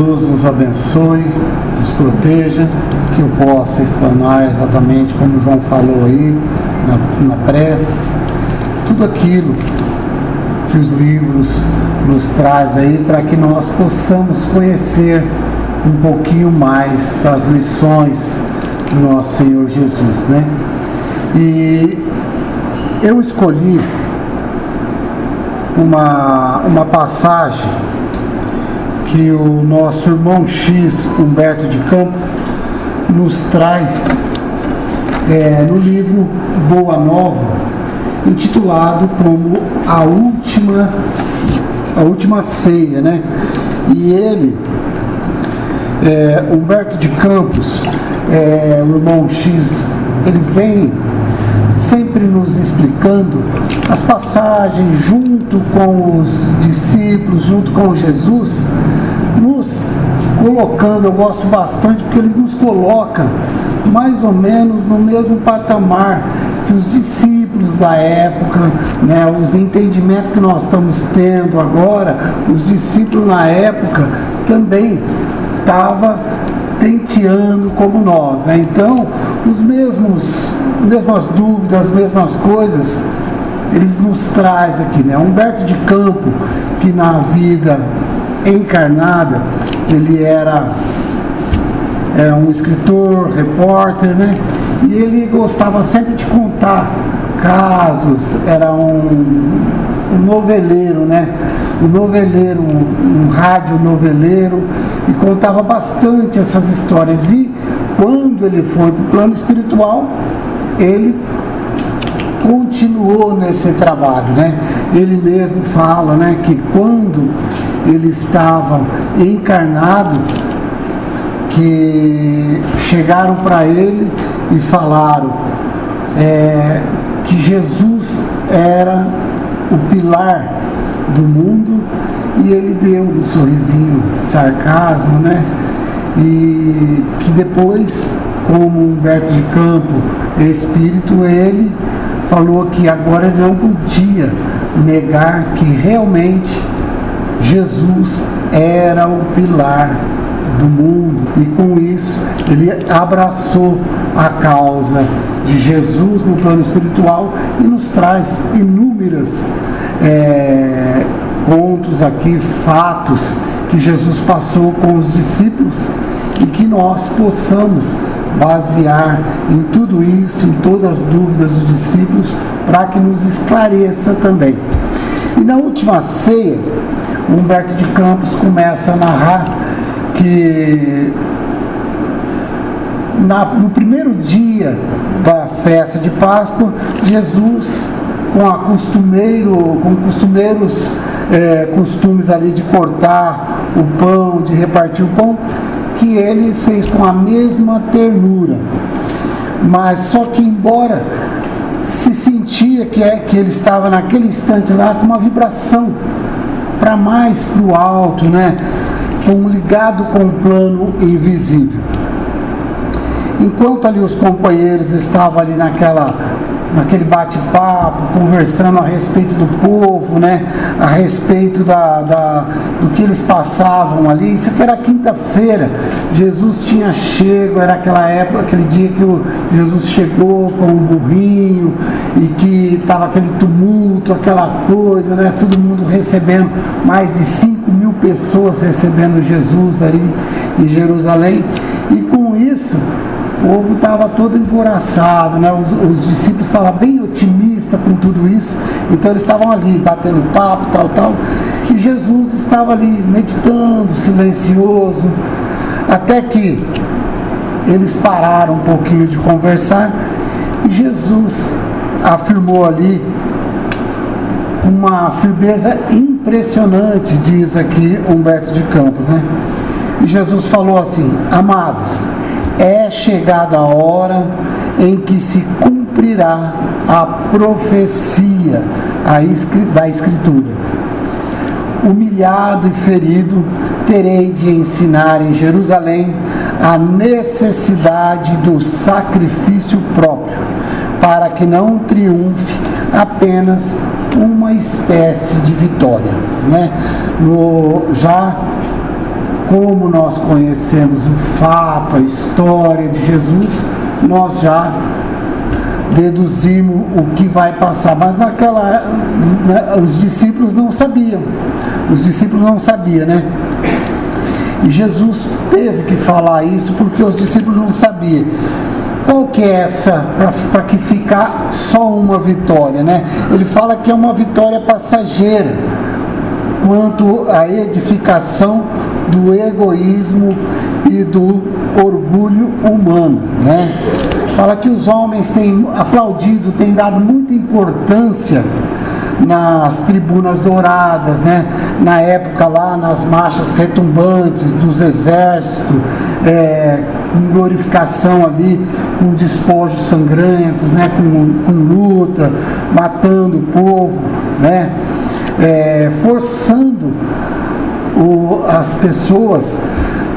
Jesus nos abençoe, nos proteja, que eu possa explanar exatamente como João falou aí, na prece, tudo aquilo que os livros nos trazem aí, para que nós possamos conhecer um pouquinho mais das lições do nosso Senhor Jesus, né? E eu escolhi uma passagem que o nosso irmão X, Humberto de Campos, nos traz no livro Boa Nova, intitulado como A Última Ceia, né? E ele, Humberto de Campos, o irmão X, ele vem sempre nos explicando as passagens junto com os discípulos, junto com Jesus, nos colocando, eu gosto bastante porque ele nos coloca mais ou menos no mesmo patamar que os discípulos da época, né, os entendimentos que nós estamos tendo agora, os discípulos na época também estavam tenteando como nós, né? Então, mesmas dúvidas, as mesmas coisas, eles nos trazem aqui, né? Humberto de Campos, que na vida encarnada, ele era um escritor, repórter, né? E ele gostava sempre de contar casos, era um noveleiro, né? Um rádio noveleiro, e contava bastante essas histórias. E quando ele foi para o plano espiritual, ele continuou nesse trabalho, né? Ele mesmo fala, né, que quando ele estava encarnado, que chegaram para ele e falaram que Jesus era o pilar do mundo, e ele deu um sorrisinho, sarcasmo, né? E que depois, como Humberto de Campos é espírito, ele falou que agora ele não podia negar que realmente Jesus era o pilar do mundo, e com isso ele abraçou a causa de Jesus no plano espiritual e nos traz inúmeras contos aqui, fatos que Jesus passou com os discípulos, e que nós possamos basear em tudo isso, em todas as dúvidas dos discípulos, para que nos esclareça também. E na última ceia, Humberto de Campos começa a narrar que no primeiro dia da festa de Páscoa, Jesus, com costumeiros costumes ali de cortar o pão, de repartir o pão, que ele fez com a mesma ternura. Mas só que, embora se sentia que ele estava naquele instante lá com uma vibração para mais para o alto, né? Ligado com o plano invisível. Enquanto ali os companheiros estavam ali naquele bate-papo, conversando a respeito do povo, né? A respeito do que eles passavam ali. Isso aqui era quinta-feira, Jesus tinha chego, era aquela época, aquele dia que Jesus chegou com o burrinho, e que estava aquele tumulto, aquela coisa, né? Todo mundo recebendo, mais de 5.000 pessoas recebendo Jesus ali em Jerusalém, e com isso o povo estava todo envoraçado, né? Os discípulos estavam bem otimistas com tudo isso, então eles estavam ali batendo papo, tal, e Jesus estava ali meditando, silencioso, até que eles pararam um pouquinho de conversar, e Jesus afirmou ali uma firmeza impressionante, diz aqui Humberto de Campos, né? E Jesus falou assim: amados, é chegada a hora em que se cumprirá a profecia da Escritura. Humilhado e ferido, terei de ensinar em Jerusalém a necessidade do sacrifício próprio, para que não triunfe apenas uma espécie de vitória, né? Já como nós conhecemos o fato, a história de Jesus, nós já deduzimos o que vai passar. Mas os discípulos não sabiam. Os discípulos não sabiam, né? E Jesus teve que falar isso porque os discípulos não sabiam. Qual que é essa, para que ficar só uma vitória, né? Ele fala que é uma vitória passageira, quanto à edificação do egoísmo e do orgulho humano, né? Fala que os homens têm aplaudido, têm dado muita importância nas tribunas douradas, né? Na época lá, nas marchas retumbantes dos exércitos, com glorificação ali, com despojos sangrentos, né? Com luta, matando o povo, né? Forçando as pessoas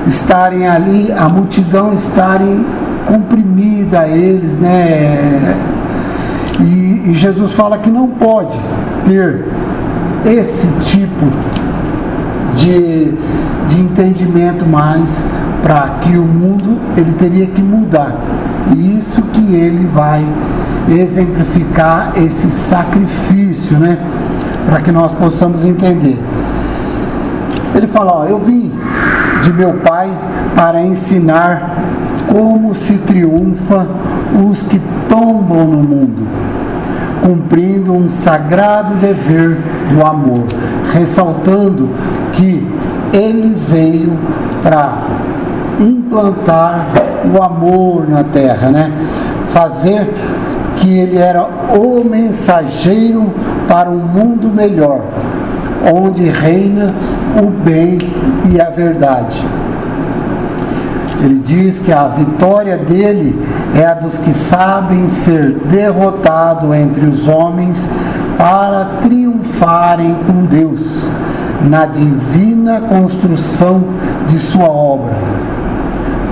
estarem ali, a multidão estarem comprimida a eles, né? E Jesus fala que não pode ter esse tipo de entendimento mais, para que o mundo, ele teria que mudar. E isso que ele vai exemplificar, esse sacrifício, né? Para que nós possamos entender. Ele fala, eu vim de meu Pai para ensinar como se triunfa os que tombam no mundo, cumprindo um sagrado dever do amor, ressaltando que ele veio para implantar o amor na terra, né? Fazer que ele era o mensageiro para um mundo melhor, onde reina o bem e a verdade. Ele diz que a vitória dele é a dos que sabem ser derrotados entre os homens para triunfarem com Deus na divina construção de sua obra,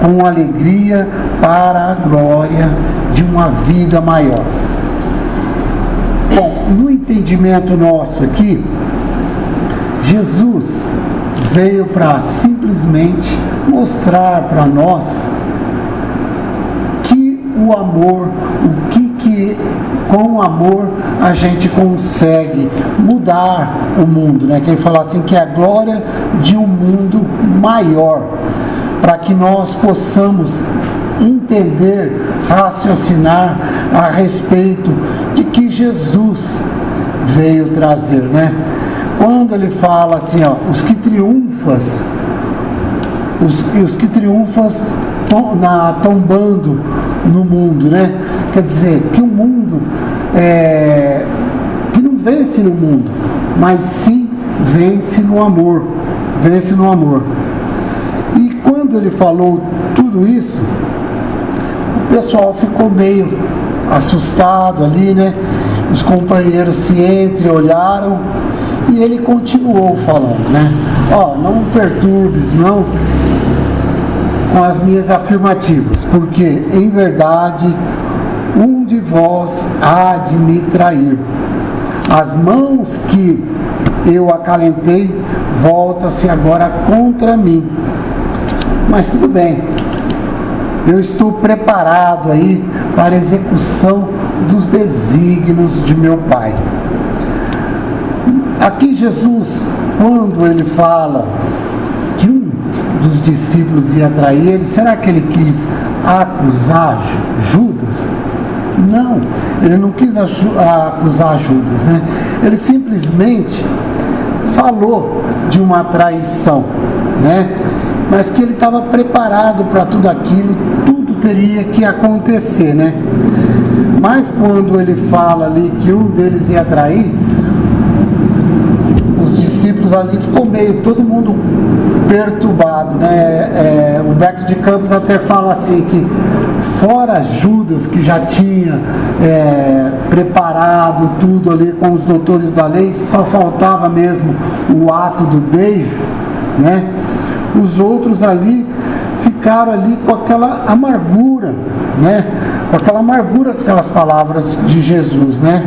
com alegria para a glória de uma vida maior. Bom, no entendimento nosso aqui, Jesus veio para simplesmente mostrar para nós que o amor, com o amor a gente consegue mudar o mundo, né? Que ele fala assim, que é a glória de um mundo maior, para que nós possamos entender, raciocinar a respeito de que Jesus veio trazer, né? Quando ele fala assim, os que triunfas, os que triunfas tombando no mundo, né? Quer dizer, que o mundo que não vence no mundo, mas sim vence no amor, vence no amor. E quando ele falou tudo isso, o pessoal ficou meio assustado ali, né? Os companheiros se entreolharam e ele continuou falando, né? Não me perturbes, não, com as minhas afirmativas, porque em verdade um de vós há de me trair. As mãos que eu acalentei voltam-se agora contra mim. Mas tudo bem, eu estou preparado aí para a execução dos desígnios de meu Pai. Aqui Jesus, quando ele fala que um dos discípulos ia trair ele, será que ele quis acusar Judas? Não, ele não quis acusar Judas, né? Ele simplesmente falou de uma traição, né? Mas que ele estava preparado para tudo aquilo, tudo teria que acontecer, né? Mas quando ele fala ali que um deles ia trair, os discípulos ali ficou meio, todo mundo perturbado, né? Humberto de Campos até fala assim que fora Judas, que já tinha preparado tudo ali com os doutores da lei, só faltava mesmo o ato do beijo, né? Os outros ali ficaram ali com aquela amargura, né? Com aquela amargura, com aquelas palavras de Jesus, né?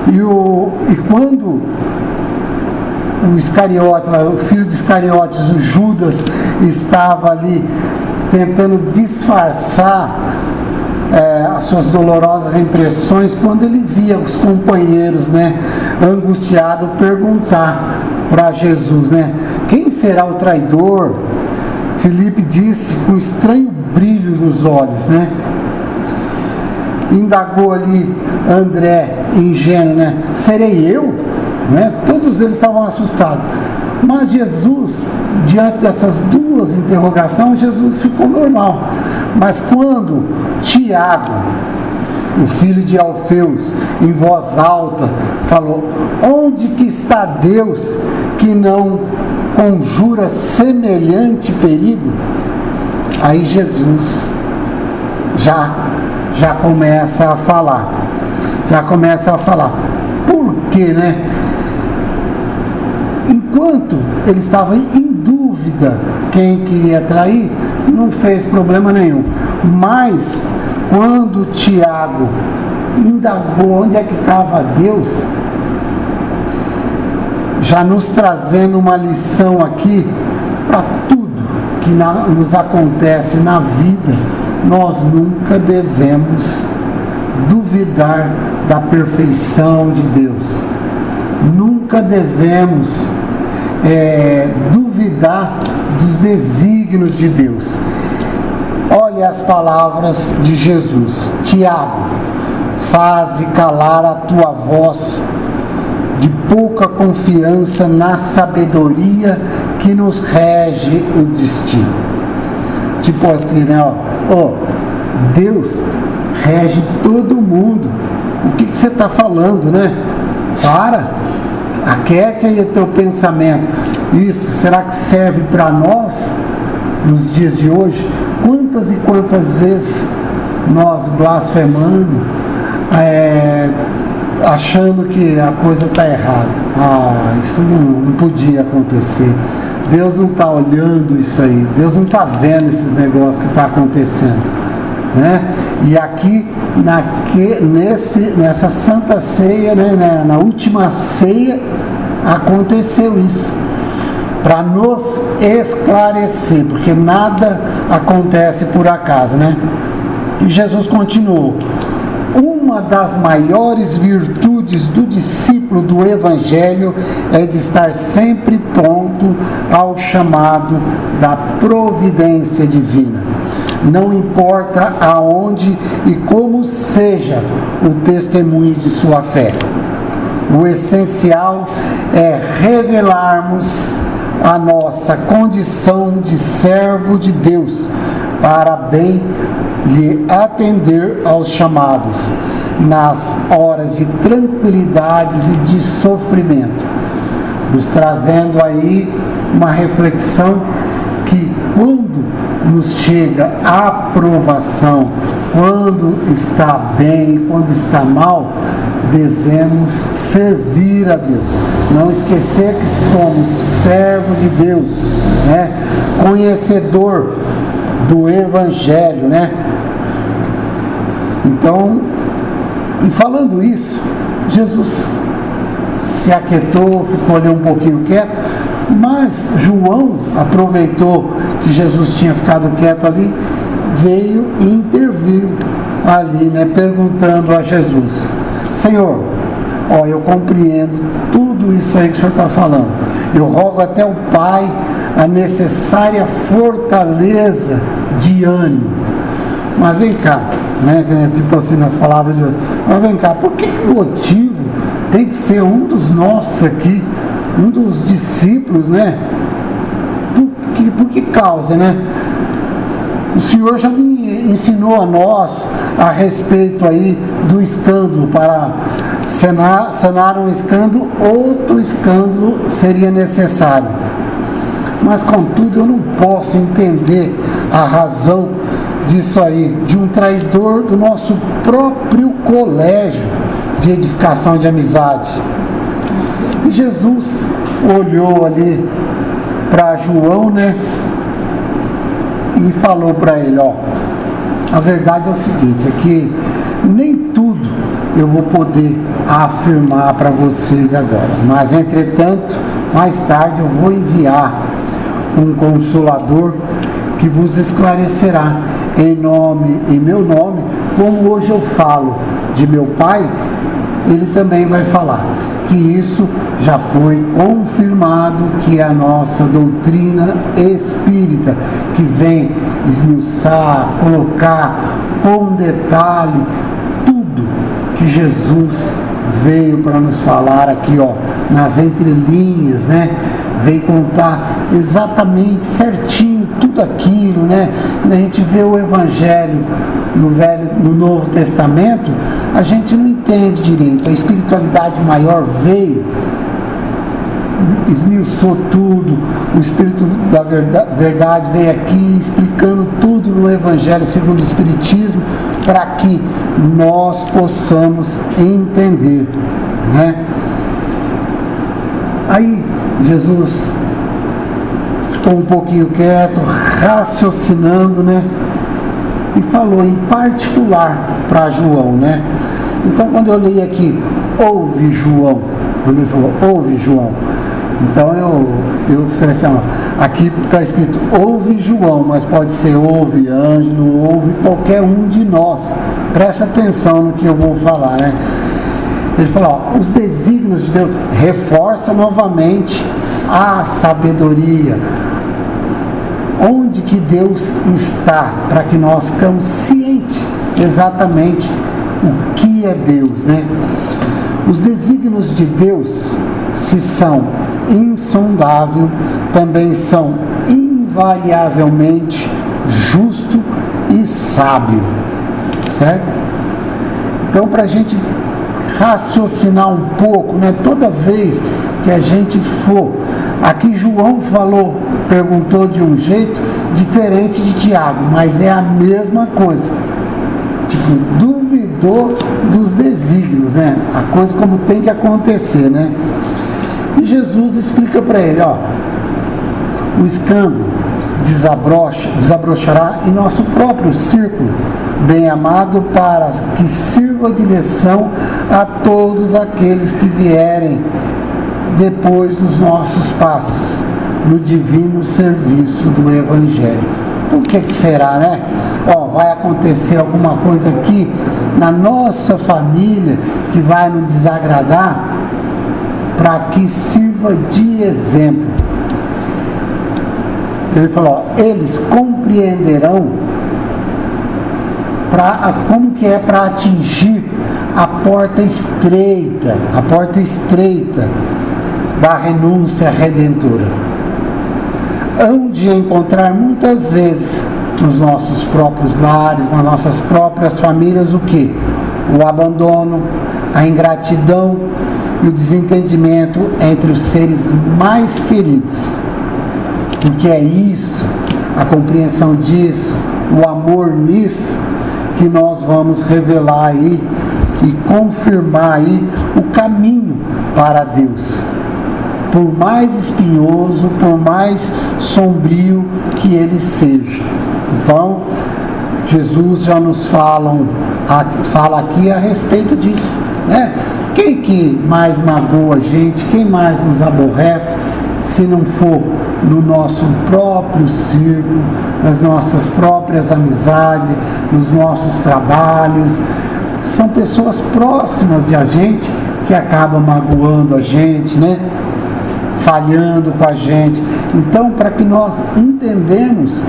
E quando o Iscariote, o filho de Iscariotes, o Judas, estava ali tentando disfarçar as suas dolorosas impressões, quando ele via os companheiros, né, angustiados, perguntar para Jesus, né, quem será o traidor? Filipe disse com estranho brilho nos olhos, né? Indagou ali André, ingênuo, né? Serei eu? Né? Todos eles estavam assustados. Mas Jesus, diante dessas duas interrogações, Jesus ficou normal. Mas quando Tiago, o filho de Alfeus, em voz alta, falou: onde que está Deus que não conjura semelhante perigo? Aí Jesus já começa a falar. Por quê, né? Enquanto ele estava em dúvida quem queria trair, não fez problema nenhum. Mas quando Tiago indagou onde é que estava Deus, já nos trazendo uma lição aqui para tudo que nos acontece na vida, nós nunca devemos duvidar da perfeição de Deus. Nunca devemos duvidar dos desígnios de Deus. Olha as palavras de Jesus: Tiago, faze calar a tua voz de pouca confiança na sabedoria que nos rege o destino. Tipo assim, né? Deus rege todo mundo. O que você está falando, né? Aquiete aí o teu pensamento. Isso, será que serve para nós nos dias de hoje? Quantas e quantas vezes nós blasfemando, achando que a coisa está errada. Isso não podia acontecer. Deus não está olhando isso aí. Deus não está vendo esses negócios que está acontecendo, né? E aqui nessa Santa Ceia, né, na última ceia, aconteceu isso, para nos esclarecer, porque nada acontece por acaso, né? E Jesus continuou: uma das maiores virtudes do discípulo do Evangelho é de estar sempre pronto ao chamado da providência divina. Não importa aonde e como seja o testemunho de sua fé. O essencial é revelarmos a nossa condição de servo de Deus, para bem lhe atender aos chamados, nas horas de tranquilidades e de sofrimento, nos trazendo aí uma reflexão que quando nos chega a aprovação, quando está bem, quando está mal, devemos servir a Deus, não esquecer que somos servo de Deus, né? Conhecedor do Evangelho, né? Então, e falando isso, Jesus se aquietou, ficou ali um pouquinho quieto, mas João aproveitou que Jesus tinha ficado quieto ali, veio e interviu ali, né, perguntando a Jesus: Senhor, eu compreendo tudo isso aí que o Senhor está falando, eu rogo até o Pai a necessária fortaleza de ânimo, mas vem cá, né, tipo assim nas palavras de hoje, mas vem cá, por que motivo tem que ser um dos nossos aqui, um dos discípulos, né? Por que causa, né? O Senhor já me ensinou a nós a respeito aí do escândalo. Para sanar um escândalo, outro escândalo seria necessário. Mas contudo eu não posso entender a razão disso aí, de um traidor do nosso próprio colégio de edificação de amizade. E Jesus olhou ali para João, né, e falou para ele: a verdade é o seguinte, é que nem tudo eu vou poder afirmar para vocês agora, mas entretanto mais tarde eu vou enviar um Consolador que vos esclarecerá em meu nome, como hoje eu falo de meu Pai, ele também vai falar. Que isso já foi confirmado, que é a nossa doutrina espírita, que vem esmiuçar, colocar com detalhe tudo que Jesus veio para nos falar aqui, ó, nas entrelinhas, né? Vem contar exatamente certinho tudo aquilo, né? Quando a gente vê o Evangelho no Novo Testamento, a gente não entende direito. A espiritualidade maior veio, esmiuçou tudo. O Espírito da verdade veio aqui explicando tudo no Evangelho segundo o Espiritismo, para que nós possamos entender, né? Aí Jesus ficou um pouquinho quieto, raciocinando, né? E falou em particular para João, né? Então, quando eu li aqui, ouve João, quando ele falou, ouve João, então eu fiquei assim, ó, aqui está escrito, ouve João, mas pode ser ouve Ângelo, ouve qualquer um de nós. Presta atenção no que eu vou falar, né? Ele falou, ó, os desígnios de Deus, reforça novamente a sabedoria, onde que Deus está, para que nós ficamos cientes exatamente o que é Deus, né? Os desígnios de Deus, se são insondável, também são invariavelmente justo e sábio, certo? Então, para a gente raciocinar um pouco, né? Toda vez que a gente for, aqui João falou, perguntou de um jeito diferente de Tiago, mas é a mesma coisa, tipo, duvidou dos desígnios, né? A coisa como tem que acontecer, né? E Jesus explica para ele, ó, o escândalo desabrochará em nosso próprio círculo, bem amado, para que sirva de lição a todos aqueles que vierem depois dos nossos passos no divino serviço do Evangelho. Por que será, né? Ó, vai acontecer alguma coisa aqui na nossa família que vai nos desagradar, para que sirva de exemplo. Ele falou, ó, eles compreenderão como que é para atingir a porta estreita da renúncia redentora. Hão de encontrar muitas vezes nos nossos próprios lares, nas nossas próprias famílias, o que? O abandono, a ingratidão e o desentendimento entre os seres mais queridos. Porque é isso, a compreensão disso, o amor nisso, que nós vamos revelar aí e confirmar aí o caminho para Deus. Por mais espinhoso, por mais sombrio que ele seja. Então, Jesus já nos fala aqui a respeito disso, né? Quem que mais magoa a gente, quem mais nos aborrece, se não for no nosso próprio círculo, nas nossas próprias amizades, nos nossos trabalhos. São pessoas próximas de a gente que acabam magoando a gente, né? Falhando com a gente. Então, para que nós entendamos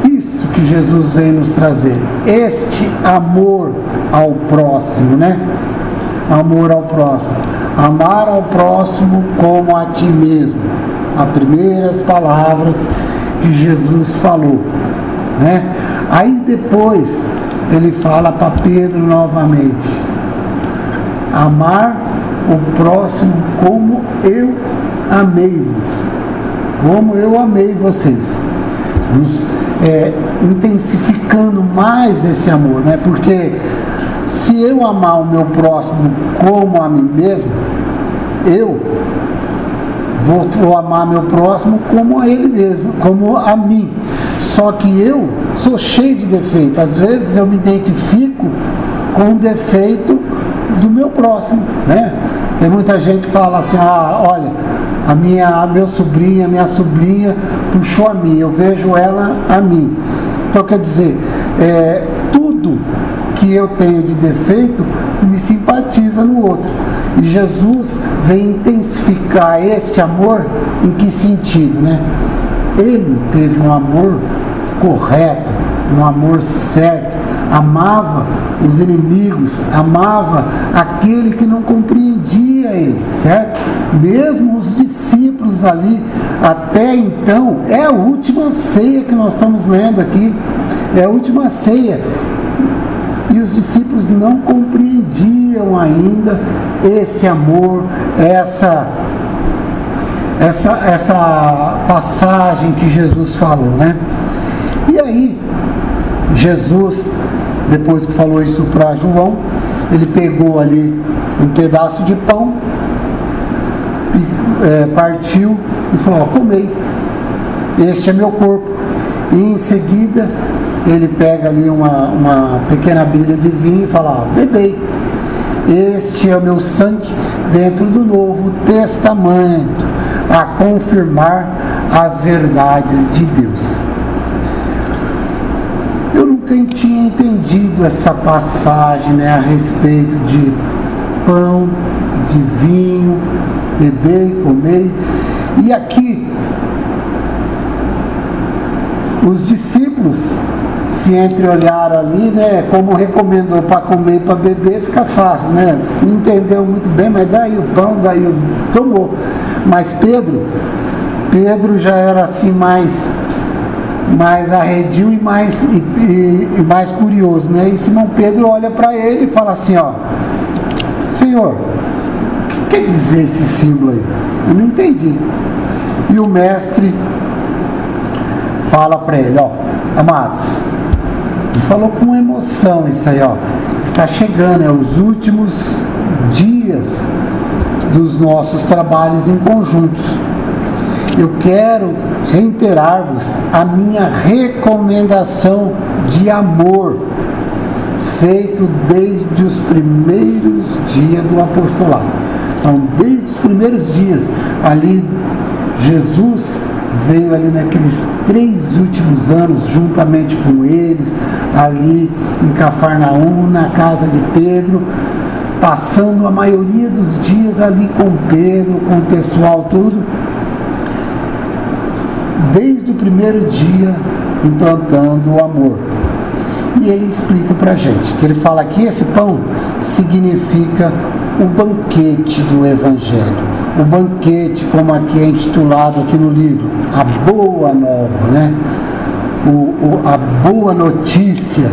isso que Jesus veio nos trazer, este amor ao próximo, né? Amor ao próximo. Amar ao próximo como a ti mesmo. As primeiras palavras que Jesus falou, né? Aí depois ele fala para Pedro novamente: amar o próximo como eu amei-vos, como eu amei vocês, intensificando mais esse amor, né? Porque se eu amar o meu próximo como a mim mesmo, eu vou amar meu próximo como a ele mesmo, como a mim. Só que eu sou cheio de defeito. Às vezes eu me identifico com o defeito do meu próximo, né? Tem muita gente que fala assim, olha, Meu sobrinho, a minha sobrinha puxou a mim, eu vejo ela a mim. Então, quer dizer, tudo que eu tenho de defeito me simpatiza no outro. E Jesus vem intensificar este amor em que sentido, né? Ele teve um amor correto, um amor certo, amava os inimigos, amava aquele que não compreendia ele, certo? Mesmo os discípulos ali, até então, é a última ceia que nós estamos lendo aqui, é a última ceia, e os discípulos não compreendiam ainda esse amor, essa passagem que Jesus falou, né? E aí, Jesus, depois que falou isso para João, ele pegou ali um pedaço de pão, partiu e falou: comei, este é meu corpo. E em seguida ele pega ali uma pequena bilha de vinho e fala: bebei, este é o meu sangue dentro do Novo Testamento, a confirmar as verdades de Deus. Eu nunca tinha entendido essa passagem, né, a respeito de pão, de vinho, beber, comer. E aqui, os discípulos se entreolharam ali, né, como recomendou para comer e para beber, fica fácil, né? Não entendeu muito bem, mas daí o pão, daí tomou. Mas Pedro já era assim mais arredio e mais curioso, né? E Simão Pedro olha para ele e fala assim: ó, Senhor, o que quer dizer esse símbolo aí? Eu não entendi. E o mestre fala para ele: ó, amados, ele falou com emoção isso aí, ó, está chegando, os últimos dias dos nossos trabalhos em conjuntos. Eu quero reiterar-vos a minha recomendação de amor, feito desde os primeiros dias do apostolado. Então, desde os primeiros dias, ali, Jesus veio ali naqueles 3 últimos anos, juntamente com eles, ali em Cafarnaum, na casa de Pedro, passando a maioria dos dias ali com Pedro, com o pessoal tudo, desde o primeiro dia, implantando o amor. E ele explica pra gente, que ele fala que esse pão significa o banquete do Evangelho. O banquete, como aqui é intitulado aqui no livro, a boa nova, né? A boa notícia.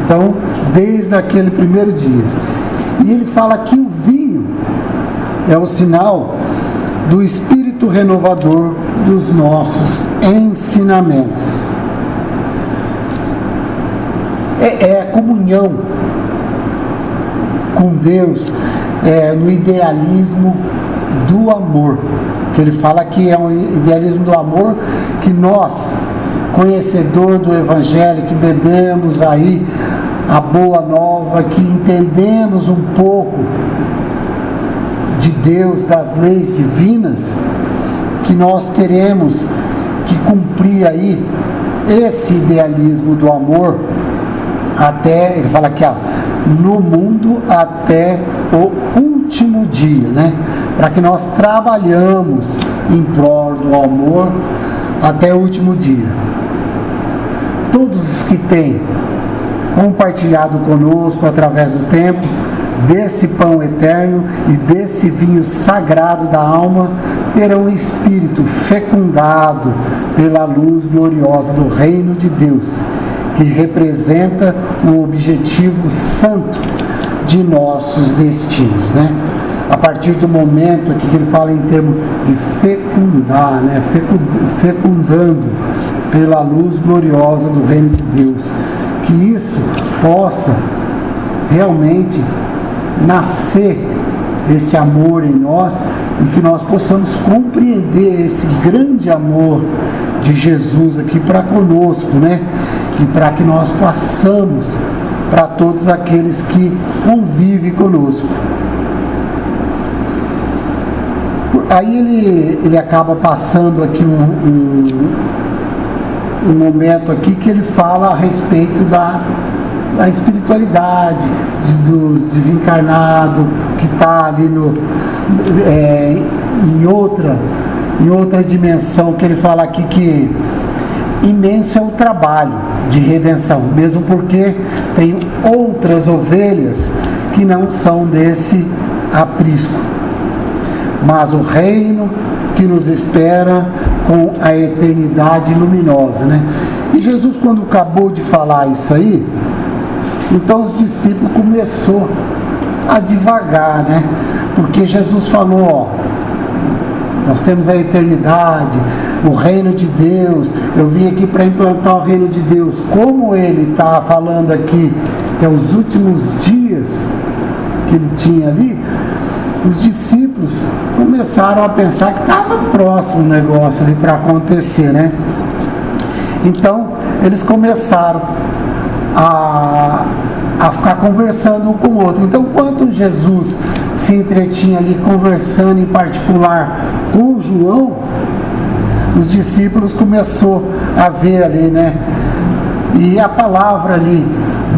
Então, desde aquele primeiro dia. E ele fala que o vinho é o sinal do Espírito renovador dos nossos ensinamentos. É a comunhão com Deus, no idealismo do amor, que ele fala que é um idealismo do amor que nós, conhecedor do Evangelho, que bebemos aí a boa nova, que entendemos um pouco de Deus, das leis divinas, que nós teremos que cumprir aí esse idealismo do amor até, ele fala aqui, ó, no mundo até o último dia, né? Para que nós trabalhamos em prol do amor até o último dia. Todos os que têm compartilhado conosco através do tempo desse pão eterno e desse vinho sagrado da alma terão um espírito fecundado pela luz gloriosa do reino de Deus, que representa o objetivo santo de nossos destinos, né? A partir do momento aqui que ele fala em termos de fecundar, né? Fecundando pela luz gloriosa do reino de Deus, que isso possa realmente nascer esse amor em nós e que nós possamos compreender esse grande amor de Jesus aqui para conosco, né? E para que nós passamos para todos aqueles que convivem conosco. Aí ele acaba passando aqui um momento aqui que ele fala a respeito da espiritualidade, dos desencarnados, que está ali em outra dimensão, que ele fala aqui que imenso é o trabalho de redenção, mesmo porque tem outras ovelhas que não são desse aprisco, mas o reino que nos espera com a eternidade luminosa, né? E Jesus, quando acabou de falar isso aí, então os discípulos começou a divagar, né? Porque Jesus falou, ó, nós temos a eternidade, o reino de Deus, eu vim aqui para implantar o reino de Deus. Como ele está falando aqui, que é os últimos dias que ele tinha ali, os discípulos começaram a pensar que estava próximo o negócio ali para acontecer, né? Então, eles começaram a ficar conversando um com o outro. Então, quando Jesus se entretinha ali conversando em particular com João, os discípulos começaram a ver ali, né? E a palavra ali,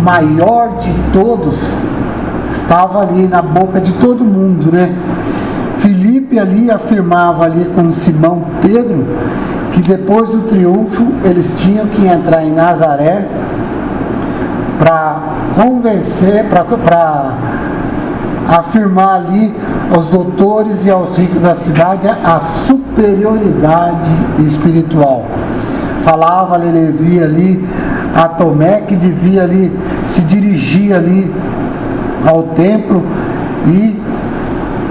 maior de todos, estava ali na boca de todo mundo, né? Filipe ali afirmava ali com Simão Pedro que depois do triunfo eles tinham que entrar em Nazaré para convencer, para afirmar ali aos doutores e aos ricos da cidade a superioridade espiritual. Falava, ele via ali a Tomé que devia ali se dirigir ali ao templo e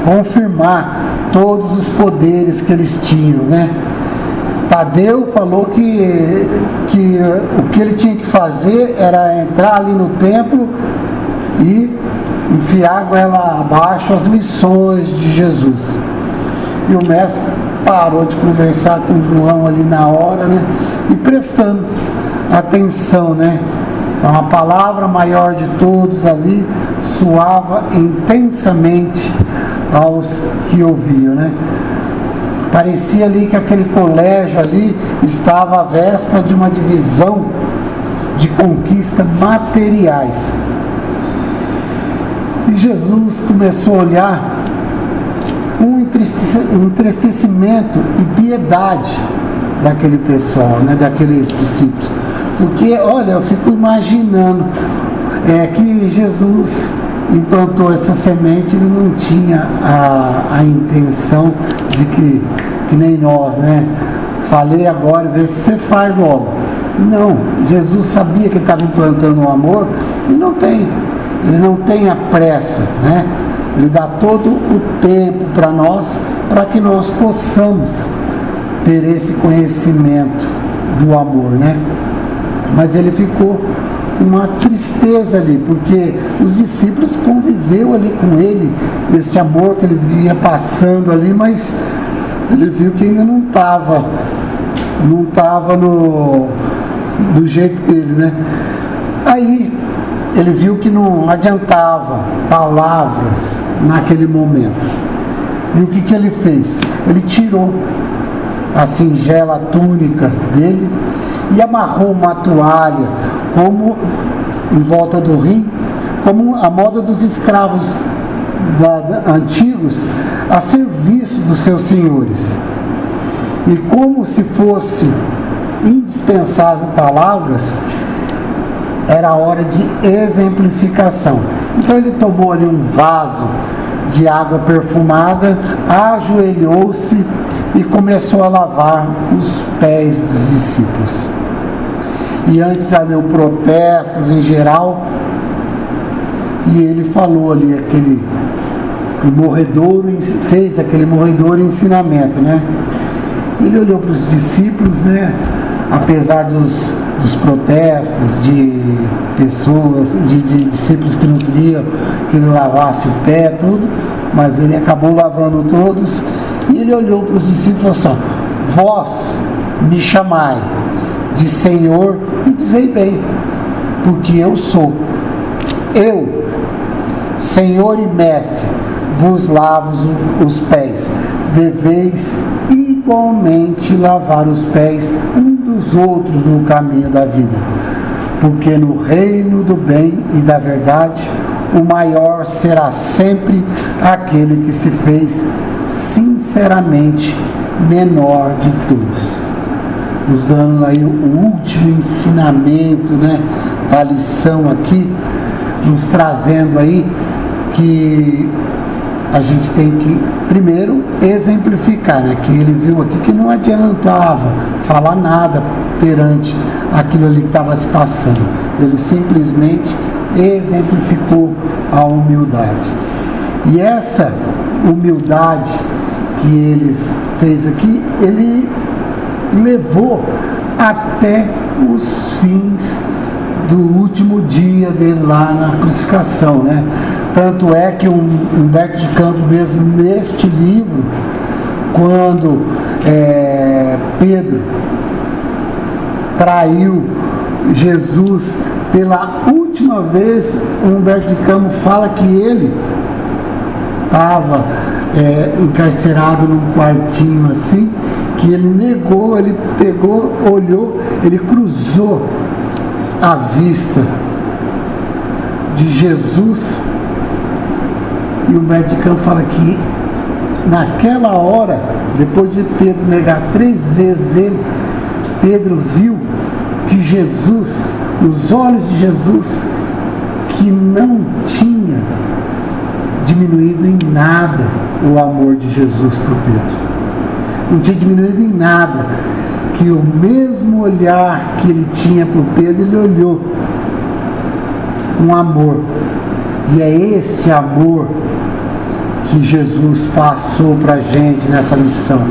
confirmar todos os poderes que eles tinham, né? Tadeu falou que o que ele tinha que fazer era entrar ali no templo e enfiar goela abaixo as lições de Jesus. E o mestre parou de conversar com João ali na hora, né? E prestando atenção, né? Então a palavra maior de todos ali soava intensamente aos que ouviam, né? Parecia ali que aquele colégio ali estava à véspera de uma divisão de conquistas materiais. E Jesus começou a olhar um entristecimento e piedade daquele pessoal, né, daqueles discípulos. Porque, olha, eu fico imaginando que Jesus implantou essa semente, ele não tinha a intenção de que nem nós, né? Falei agora, vê se você faz logo. Não, Jesus sabia que ele estava implantando o amor e ele não tem a pressa, né? Ele dá todo o tempo para nós, para que nós possamos ter esse conhecimento do amor, né? Mas ele ficou uma tristeza ali, porque os discípulos conviveu ali com ele, esse amor que ele via passando ali, mas ele viu que ainda não estava do jeito dele, né? Aí ele viu que não adiantava palavras naquele momento. E o que ele fez? Ele tirou a singela túnica dele e amarrou uma toalha como em volta do rim, como a moda dos escravos antigos a serviço dos seus senhores. E como se fosse indispensável palavras, era a hora de exemplificação. Então ele tomou ali um vaso de água perfumada, ajoelhou-se e começou a lavar os pés dos discípulos. E antes havia protestos em geral, e ele falou ali fez aquele morredouro ensinamento, né? Ele olhou para os discípulos, né? Apesar dos protestos de pessoas, de discípulos que não queriam que ele lavasse o pé, tudo, mas ele acabou lavando todos, e ele olhou para os discípulos e falou assim: vós me chamai de Senhor e dizei bem, porque eu sou. Eu Senhor e Mestre, vos lavo os pés, deveis igualmente lavar os pés um dos outros no caminho da vida, porque no reino do bem e da verdade, o maior será sempre aquele que se fez sinceramente menor de todos. Nos dando aí o último ensinamento, né, da lição aqui, nos trazendo aí que a gente tem que, primeiro, exemplificar, né? Que ele viu aqui que não adiantava falar nada perante aquilo ali que estava se passando. Ele simplesmente exemplificou a humildade. E essa humildade que ele fez aqui, ele levou até os fins do último dia dele lá na crucificação, né? Tanto é que Humberto de Campos mesmo neste livro, quando Pedro traiu Jesus pela última vez, Humberto de Campos fala que ele estava encarcerado num quartinho assim, que ele negou, ele pegou, olhou, ele cruzou a vista de Jesus, e o Humberto de Campos fala que naquela hora, depois de Pedro negar 3 vezes ele, Pedro viu que Jesus, nos olhos de Jesus, que não tinha diminuído em nada o amor de Jesus por Pedro. Não tinha diminuído em nada, que o mesmo olhar que ele tinha por Pedro, ele olhou um amor. E é esse amor que Jesus passou para a gente nessa lição.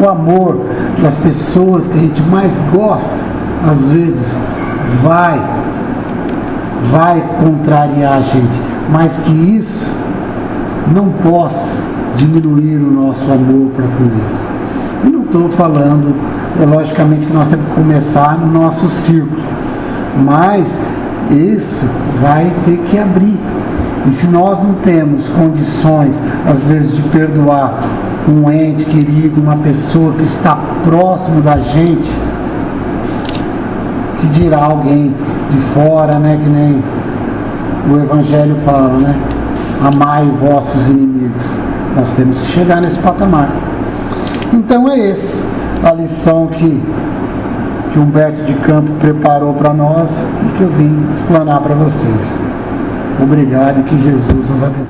O amor das pessoas que a gente mais gosta, às vezes vai contrariar a gente, mas que isso não possa diminuir o nosso amor para com eles. E não estou falando, logicamente que nós temos que começar no nosso círculo, mas isso vai ter que abrir. E se nós não temos condições, às vezes, de perdoar um ente querido, uma pessoa que está próximo da gente, que dirá alguém de fora, né? Que nem o Evangelho fala, né? Amai vossos inimigos. Nós temos que chegar nesse patamar. Então é esse a lição que Humberto de Campos preparou para nós e que eu vim explanar para vocês. Obrigado e que Jesus nos abençoe.